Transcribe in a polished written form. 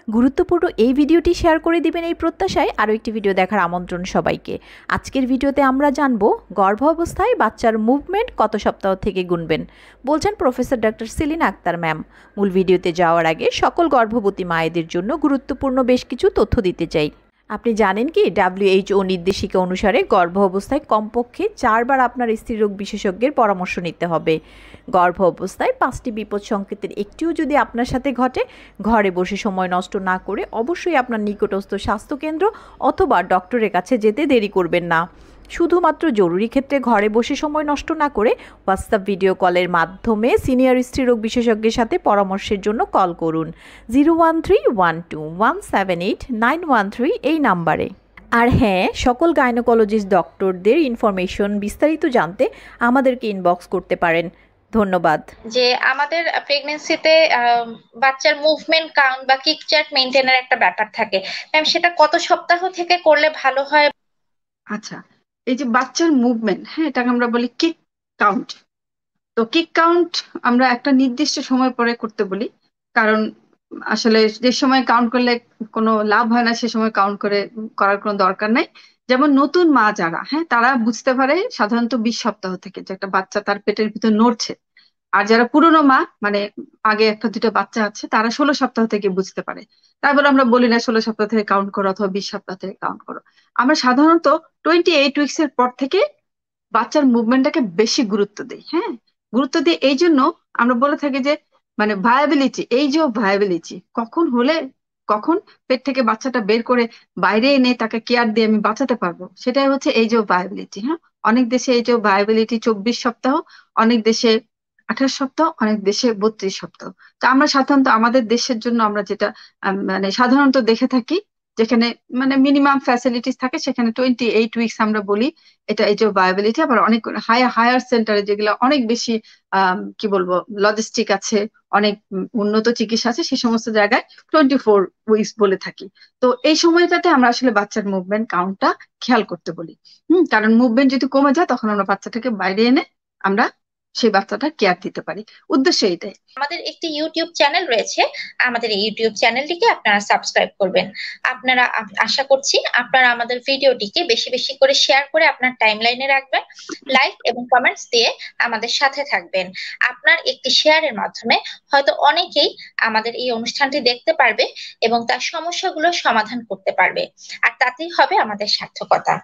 গুরুত্বপূর্ণ এই ভিডিওটি শেয়ার করে দিবেন এই প্রত্যাশায় আরও একটি ভিডিও দেখার আমন্ত্রণ সবাইকে। আজকের ভিডিওতে আমরা জানব গর্ভ অবস্থায় বাচ্চার মুভমেন্ট কত সপ্তাহ থেকে গুনবেন, বলছেন professor doctor Selina Akhtar ma'am. মূল ভিডিওতে যাওয়ার আগে সকল গর্ভবতী মায়েদের জন্য গুরুত্বপূর্ণ বেশ কিছু তথ্য দিতে চাই। আপনি জানেন কি WHO নির্দেশিকা অনুসারে গর্ভ অবস্থায় কমপক্ষে 4 বার আপনার স্ত্রীরোগ বিশেষজ্ঞের পরামর্শ নিতে হবে। গর্ভ অবস্থায় 5টি বিপদ সংকেতের একটিও যদি আপনার সাথে ঘটে, ঘরে বসে সময় নষ্ট না করে অবশ্যই আপনার নিকটস্থ স্বাস্থ্যকেন্দ্র অথবা ডক্টরের কাছে যেতে দেরি করবেন না। শুধুমাত্র জরুরি ক্ষেত্রে ঘরে বসে সময় নষ্ট না করে হোয়াটসঅ্যাপ ভিডিও কলের মাধ্যমে সিনিয়র স্ত্রীরোগ বিশেষজ্ঞের সাথে পরামর্শের জন্য কল করুন 01312178913 এই নাম্বারে। আর হ্যাঁ, সকল গাইনোকোলজিস্ট ডক্টরদের ইনফরমেশন বিস্তারিত জানতে আমাদেরকে ইনবক্স করতে পারেন। ধন্যবাদ। যে আমাদের প্রেগন্যান্সিতে বাচ্চার মুভমেন্ট কাউন্ট বা কিক চার্ট মেইনটেনের একটা ব্যাপার থাকে, ম্যাম সেটা কত সপ্তাহ থেকে করলে ভালো হয়? আচ্ছা, এই যে বাচ্চার মুভমেন্ট, হ্যাঁ, এটাকে আমরা বলি কিক কাউন্ট। তো কিক কাউন্ট আমরা একটা নির্দিষ্ট সময় পরে করতে বলি, কারণ আসলে যে সময় কাউন্ট করলে কোনো লাভ হয় না সে সময় কাউন্ট করার কোনো দরকার নাই। যেমন নতুন মা যারা, হ্যাঁ, তারা বুঝতে পারে সাধারণত 20 সপ্তাহ থেকে যে একটা বাচ্চা তার পেটের ভিতর নড়ছে। আর যারা পুরনো মা, মানে আগে একটা দুটো বাচ্চা আছে, তারা 16 সপ্তাহ থেকে বুঝতে পারে। তারপর আমরা বলি না 16 সপ্তাহ থেকে কাউন্ট করো অথবা 20 সপ্তাহ থেকে কাউন্ট করো। আমরা সাধারণত 28 উইকস এর পর থেকে বাচ্চার মুভমেন্টটাকে বেশি গুরুত্ব দিই। হ্যাঁ, গুরুত্ব দিয়ে এই জন্য আমরা বলে থাকি যে মানে ভায়াবিলিটি, এই যে ভায়াবিলিটি কখন হলে, কখন পেট থেকে বাচ্চাটা বের করে বাইরে এনে তাকে কেয়ার দিয়ে আমি বাঁচাতে পারবো, সেটাই হচ্ছে এই যে ভায়াবিলিটি। হ্যাঁ, অনেক দেশে এই যে ভায়াবিলিটি 24 সপ্তাহ, অনেক দেশে 28 সপ্তাহ, অনেক দেশে 32 সপ্তাহ। তো আমরা সাধারণত আমাদের দেশের জন্য আমরা যেটা মানে সাধারণত দেখে থাকি, যেখানে মানে মিনিমাম ফ্যাসিলিটিস থাকে সেখানে 28 উইকস আমরা বলি। এটা এই যে ভায়াবিলিটি। আবার অনেক হায়ার সেন্টারে যেগুলো অনেক বেশি কি বলবো লজিস্টিক আছে, অনেক উন্নত চিকিৎসা আছে, সেই সমস্ত জায়গায় 24 উইকস বলে থাকি। তো এই সময়টাতে আমরা আসলে বাচ্চার মুভমেন্ট কাউন্টটা খেয়াল করতে বলি। কারণ মুভমেন্ট যদি কমে যায় তখন আমরা বাচ্চাটাকে বাইরে এনে আমরা সেই বাচ্চাটা কেয়ার দিতে পারি। উদ্দেশ্য এটাই। আমাদের একটি ইউটিউব চ্যানেল রয়েছে, আমাদের এই ইউটিউব চ্যানেলটিকে আপনারা সাবস্ক্রাইব করবেন। আপনারা আশা করছি আপনারা আমাদের ভিডিওটিকে বেশি বেশি করে শেয়ার করে আপনার টাইমলাইনে রাখবেন, লাইক এবং কমেন্টস দিয়ে আমাদের সাথে থাকবেন। আপনার একটি শেয়ারের মাধ্যমে হয়তো অনেকেই আমাদের এই অনুষ্ঠানটি দেখতে পারবে এবং তার সমস্যাগুলো সমাধান করতে পারবে, আর তাতেই হবে আমাদের সার্থকতা।